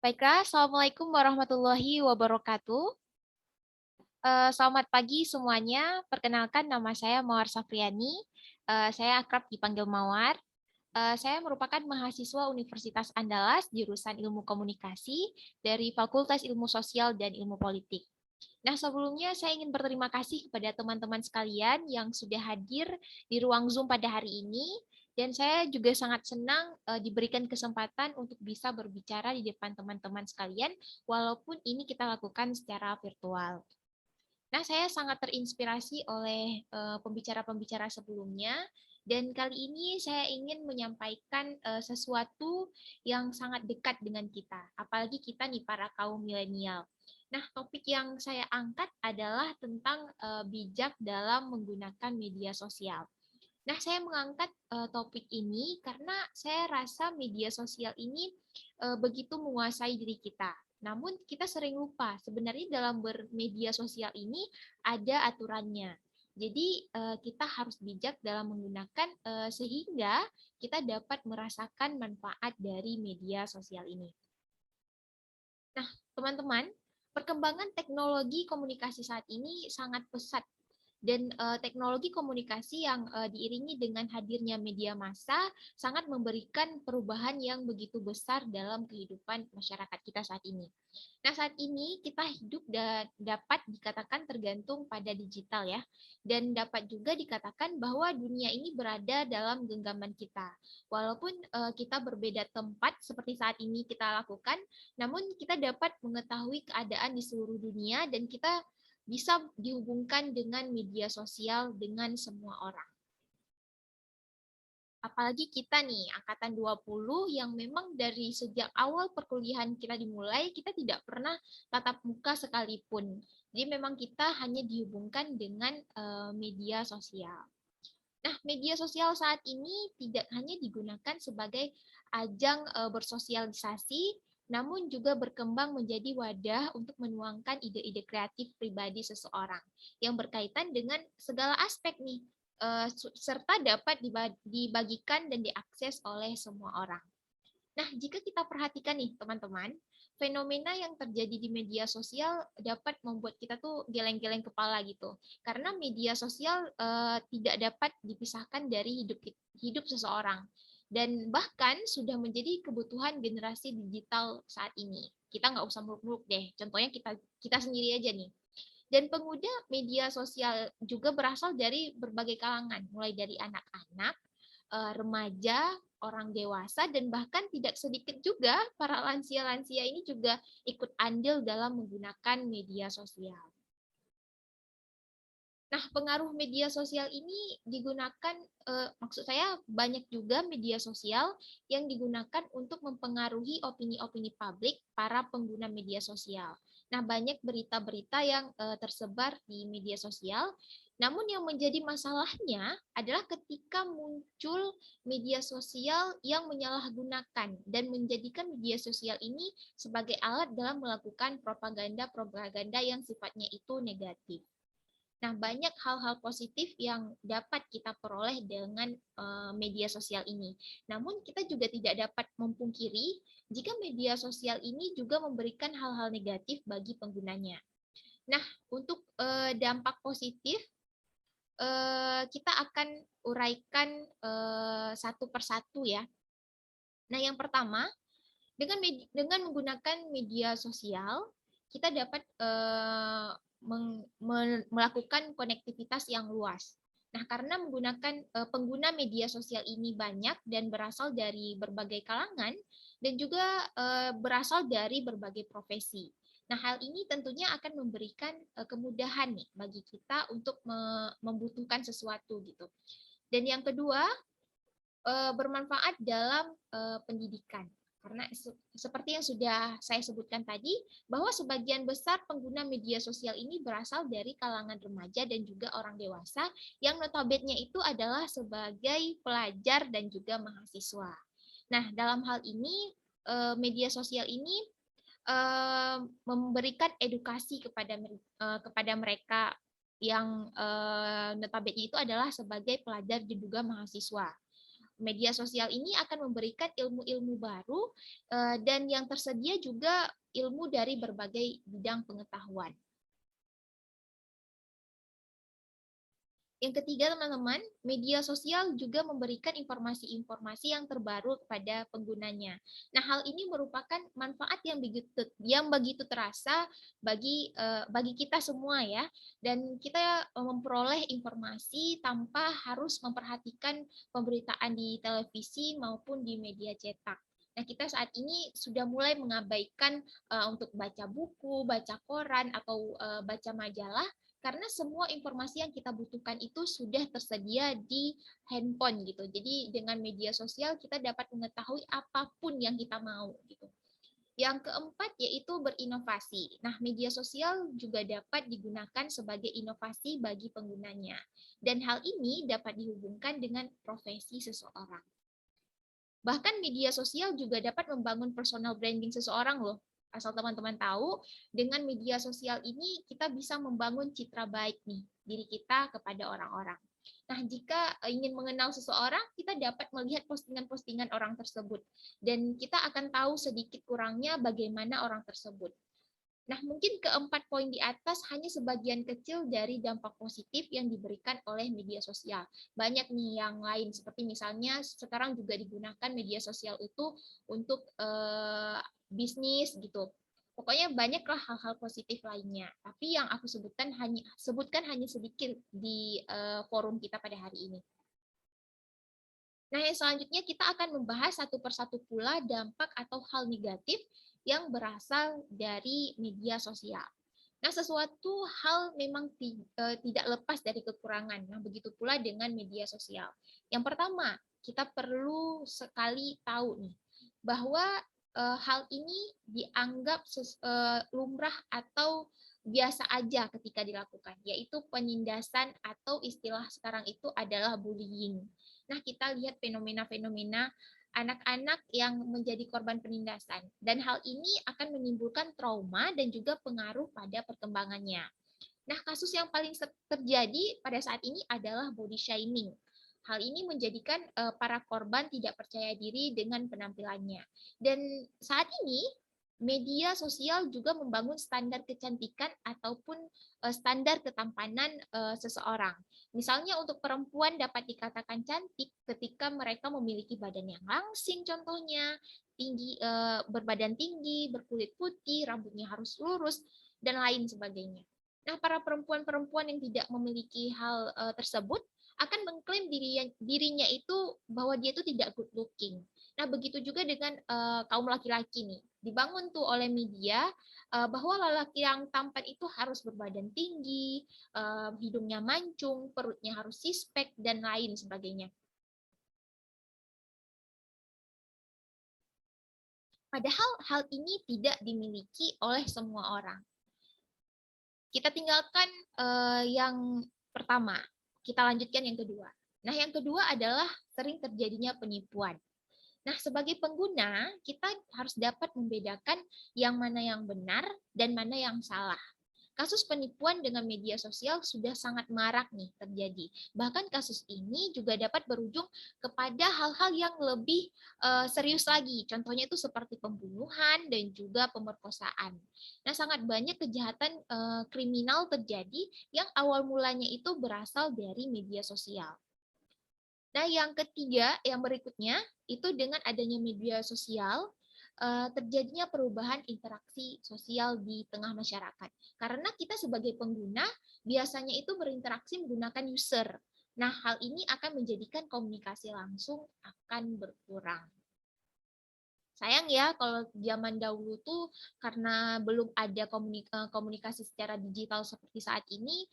Baiklah, Assalamualaikum warahmatullahi wabarakatuh. Selamat pagi semuanya. Perkenalkan nama saya Mawar Safriani. Saya akrab dipanggil Mawar. Saya merupakan mahasiswa Universitas Andalas jurusan Ilmu Komunikasi dari Fakultas Ilmu Sosial dan Ilmu Politik. Nah, sebelumnya saya ingin berterima kasih kepada teman-teman sekalian yang sudah hadir di ruang Zoom pada hari ini. Dan saya juga sangat senang diberikan kesempatan untuk bisa berbicara di depan teman-teman sekalian, walaupun ini kita lakukan secara virtual. Nah, saya sangat terinspirasi oleh pembicara-pembicara sebelumnya, dan kali ini saya ingin menyampaikan sesuatu yang sangat dekat dengan kita, apalagi kita nih para kaum milenial. Nah, topik yang saya angkat adalah tentang bijak dalam menggunakan media sosial. Nah, saya mengangkat topik ini karena saya rasa media sosial ini begitu menguasai diri kita. Namun kita sering lupa sebenarnya dalam bermedia sosial ini ada aturannya. Jadi kita harus bijak dalam menggunakan sehingga kita dapat merasakan manfaat dari media sosial ini. Nah, teman-teman, perkembangan teknologi komunikasi saat ini sangat pesat dan teknologi komunikasi yang diiringi dengan hadirnya media massa sangat memberikan perubahan yang begitu besar dalam kehidupan masyarakat kita saat ini. Nah, saat ini kita hidup dapat dikatakan tergantung pada digital ya, dan dapat juga dikatakan bahwa dunia ini berada dalam genggaman kita. Walaupun kita berbeda tempat seperti saat ini kita lakukan, namun kita dapat mengetahui keadaan di seluruh dunia dan kita bisa dihubungkan dengan media sosial dengan semua orang. Apalagi kita nih, angkatan 20 yang memang dari sejak awal perkuliahan kita dimulai, kita tidak pernah tatap muka sekalipun. Jadi memang kita hanya dihubungkan dengan media sosial. Nah, media sosial saat ini tidak hanya digunakan sebagai ajang bersosialisasi, namun juga berkembang menjadi wadah untuk menuangkan ide-ide kreatif pribadi seseorang yang berkaitan dengan segala aspek nih, serta dapat dibagikan dan diakses oleh semua orang. Nah, jika kita perhatikan nih teman-teman, fenomena yang terjadi di media sosial dapat membuat kita tuh geleng-geleng kepala gitu. Karena media sosial tidak dapat dipisahkan dari hidup seseorang. Dan bahkan sudah menjadi kebutuhan generasi digital saat ini. Kita nggak usah muluk-muluk deh. Contohnya kita sendiri aja nih. Dan pengguna media sosial juga berasal dari berbagai kalangan, mulai dari anak-anak, remaja, orang dewasa, dan bahkan tidak sedikit juga para lansia-lansia ini juga ikut andil dalam menggunakan media sosial. Nah, pengaruh media sosial ini digunakan, maksud saya banyak juga media sosial yang digunakan untuk mempengaruhi opini-opini publik para pengguna media sosial. Nah, banyak berita-berita yang tersebar di media sosial, namun yang menjadi masalahnya adalah ketika muncul media sosial yang menyalahgunakan dan menjadikan media sosial ini sebagai alat dalam melakukan propaganda-propaganda yang sifatnya itu negatif. Nah, banyak hal-hal positif yang dapat kita peroleh dengan media sosial ini. Namun, kita juga tidak dapat memungkiri jika media sosial ini juga memberikan hal-hal negatif bagi penggunanya. Nah, untuk dampak positif, kita akan uraikan satu persatu ya. Nah, yang pertama, dengan menggunakan media sosial, kita dapat melakukan konektivitas yang luas. Nah, karena menggunakan pengguna media sosial ini banyak dan berasal dari berbagai kalangan dan juga berasal dari berbagai profesi. Nah, hal ini tentunya akan memberikan kemudahan nih bagi kita untuk membutuhkan sesuatu gitu. Dan yang kedua, bermanfaat dalam pendidikan. Karena seperti yang sudah saya sebutkan tadi, bahwa sebagian besar pengguna media sosial ini berasal dari kalangan remaja dan juga orang dewasa, yang notabene itu adalah sebagai pelajar dan juga mahasiswa. Nah, dalam hal ini, media sosial ini memberikan edukasi kepada mereka yang notabene itu adalah sebagai pelajar dan juga mahasiswa. media sosial ini akan memberikan ilmu-ilmu baru dan yang tersedia juga ilmu dari berbagai bidang pengetahuan. Yang ketiga, teman-teman, media sosial juga memberikan informasi-informasi yang terbaru kepada penggunanya. Nah, hal ini merupakan manfaat yang begitu terasa bagi kita semua ya. Dan kita memperoleh informasi tanpa harus memperhatikan pemberitaan di televisi maupun di media cetak. Nah, kita saat ini sudah mulai mengabaikan untuk baca buku, baca koran, atau baca majalah, karena semua informasi yang kita butuhkan itu sudah tersedia di handphone gitu. Jadi dengan media sosial kita dapat mengetahui apapun yang kita mau gitu. Yang keempat yaitu berinovasi. Nah, media sosial juga dapat digunakan sebagai inovasi bagi penggunanya. Dan hal ini dapat dihubungkan dengan profesi seseorang. Bahkan media sosial juga dapat membangun personal branding seseorang loh. Asal teman-teman tahu, dengan media sosial ini kita bisa membangun citra baik nih diri kita kepada orang-orang. Nah, jika ingin mengenal seseorang, kita dapat melihat postingan-postingan orang tersebut dan kita akan tahu sedikit kurangnya bagaimana orang tersebut. Nah, mungkin keempat poin di atas hanya sebagian kecil dari dampak positif yang diberikan oleh media sosial. Banyak nih yang lain, seperti misalnya sekarang juga digunakan media sosial itu untuk bisnis gitu. Pokoknya banyaklah hal-hal positif lainnya. Tapi yang aku sebutkan hanya sedikit di forum kita pada hari ini. Nah, yang selanjutnya kita akan membahas satu persatu pula dampak atau hal negatif yang berasal dari media sosial. Nah, sesuatu hal memang tidak lepas dari kekurangan. Nah, begitu pula dengan media sosial. Yang pertama, kita perlu sekali tahu nih bahwa hal ini dianggap lumrah atau biasa aja ketika dilakukan, yaitu penindasan atau istilah sekarang itu adalah bullying. Nah, kita lihat fenomena-fenomena anak-anak yang menjadi korban penindasan. Dan hal ini akan menimbulkan trauma dan juga pengaruh pada perkembangannya. Nah, kasus yang paling terjadi pada saat ini adalah body shaming. Hal ini menjadikan para korban tidak percaya diri dengan penampilannya. Dan saat ini media sosial juga membangun standar kecantikan ataupun standar ketampanan seseorang. Misalnya untuk perempuan dapat dikatakan cantik ketika mereka memiliki badan yang langsing contohnya, berbadan tinggi, berkulit putih, rambutnya harus lurus, dan lain sebagainya. Nah, para perempuan-perempuan yang tidak memiliki hal tersebut akan mengklaim dirinya itu bahwa dia itu tidak good looking. Nah, begitu juga dengan kaum laki-laki nih. Dibangun tuh oleh media bahwa lelaki yang tampan itu harus berbadan tinggi, hidungnya mancung, perutnya harus six-pack, dan lain sebagainya. Padahal hal ini tidak dimiliki oleh semua orang. Kita tinggalkan yang pertama, kita lanjutkan yang kedua. Nah, yang kedua adalah sering terjadinya penipuan. Nah, sebagai pengguna, kita harus dapat membedakan yang mana yang benar dan mana yang salah. Kasus penipuan dengan media sosial sudah sangat marak nih terjadi. Bahkan kasus ini juga dapat berujung kepada hal-hal yang lebih serius lagi. Contohnya itu seperti pembunuhan dan juga pemerkosaan. Nah, sangat banyak kejahatan kriminal terjadi yang awal mulanya itu berasal dari media sosial. Nah, yang ketiga, yang berikutnya, itu dengan adanya media sosial, terjadinya perubahan interaksi sosial di tengah masyarakat. Karena kita sebagai pengguna, biasanya itu berinteraksi menggunakan user. Nah, hal ini akan menjadikan komunikasi langsung akan berkurang. Sayang ya kalau zaman dahulu tuh karena belum ada komunikasi secara digital seperti saat ini,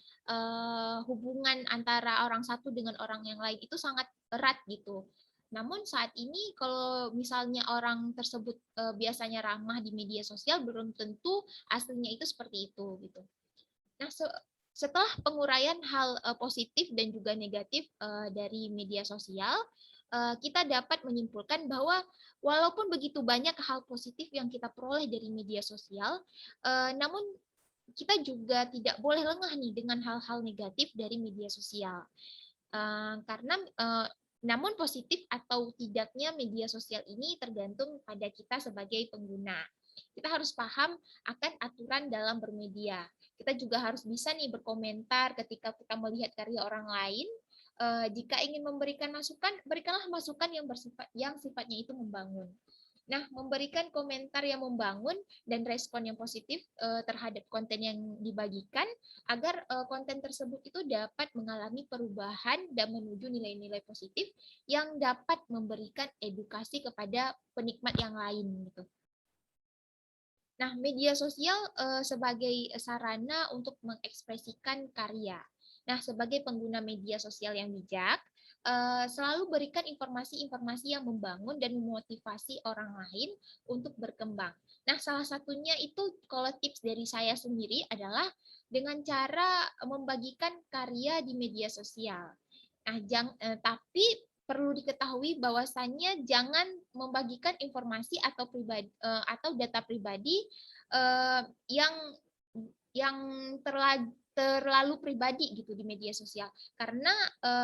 hubungan antara orang satu dengan orang yang lain itu sangat erat gitu. Namun saat ini kalau misalnya orang tersebut biasanya ramah di media sosial, belum tentu aslinya itu seperti itu gitu. Nah, setelah penguraian hal positif dan juga negatif dari media sosial, kita dapat menyimpulkan bahwa walaupun begitu banyak hal positif yang kita peroleh dari media sosial, namun kita juga tidak boleh lengah nih dengan hal-hal negatif dari media sosial. Karena Namun positif atau tidaknya media sosial ini tergantung pada kita sebagai pengguna. Kita harus paham akan aturan dalam bermedia. Kita juga harus bisa nih berkomentar ketika kita melihat karya orang lain. Jika ingin memberikan masukan, berikanlah masukan yang sifatnya itu membangun. Nah, memberikan komentar yang membangun dan respon yang positif terhadap konten yang dibagikan agar konten tersebut itu dapat mengalami perubahan dan menuju nilai-nilai positif yang dapat memberikan edukasi kepada penikmat yang lain gitu. Nah, media sosial sebagai sarana untuk mengekspresikan karya. Nah, sebagai pengguna media sosial yang bijak, selalu berikan informasi-informasi yang membangun dan memotivasi orang lain untuk berkembang. Nah, salah satunya itu kalau tips dari saya sendiri adalah dengan cara membagikan karya di media sosial. Nah, tapi perlu diketahui bahwasannya jangan membagikan informasi atau data pribadi yang terlalu pribadi gitu di media sosial karena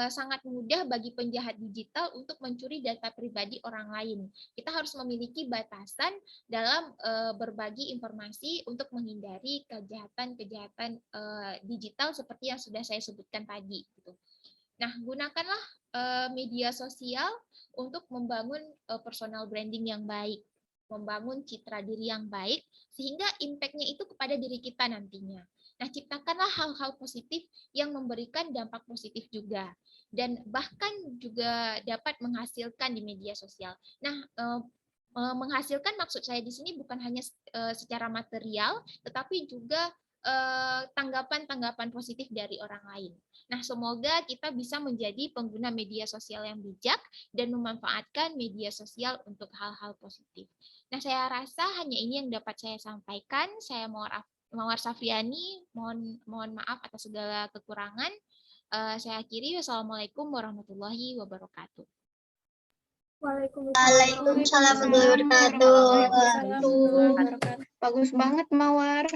sangat mudah bagi penjahat digital untuk mencuri data pribadi orang lain. Kita harus memiliki batasan dalam berbagi informasi untuk menghindari kejahatan-kejahatan digital seperti yang sudah saya sebutkan tadi gitu. Nah, gunakanlah media sosial untuk membangun personal branding yang baik, membangun citra diri yang baik, sehingga impact-nya itu kepada diri kita nantinya. Nah, ciptakanlah hal-hal positif yang memberikan dampak positif juga. Dan bahkan juga dapat menghasilkan di media sosial. Nah, menghasilkan maksud saya di sini bukan hanya secara material, tetapi juga tanggapan-tanggapan positif dari orang lain. Nah, semoga kita bisa menjadi pengguna media sosial yang bijak dan memanfaatkan media sosial untuk hal-hal positif. Nah, saya rasa hanya ini yang dapat saya sampaikan. Saya Mawar Safriani, mohon maaf atas segala kekurangan. Saya akhiri. Wassalamualaikum warahmatullahi wabarakatuh. Waalaikumsalam warahmatullahi wabarakatuh. Bagus banget, Mawar.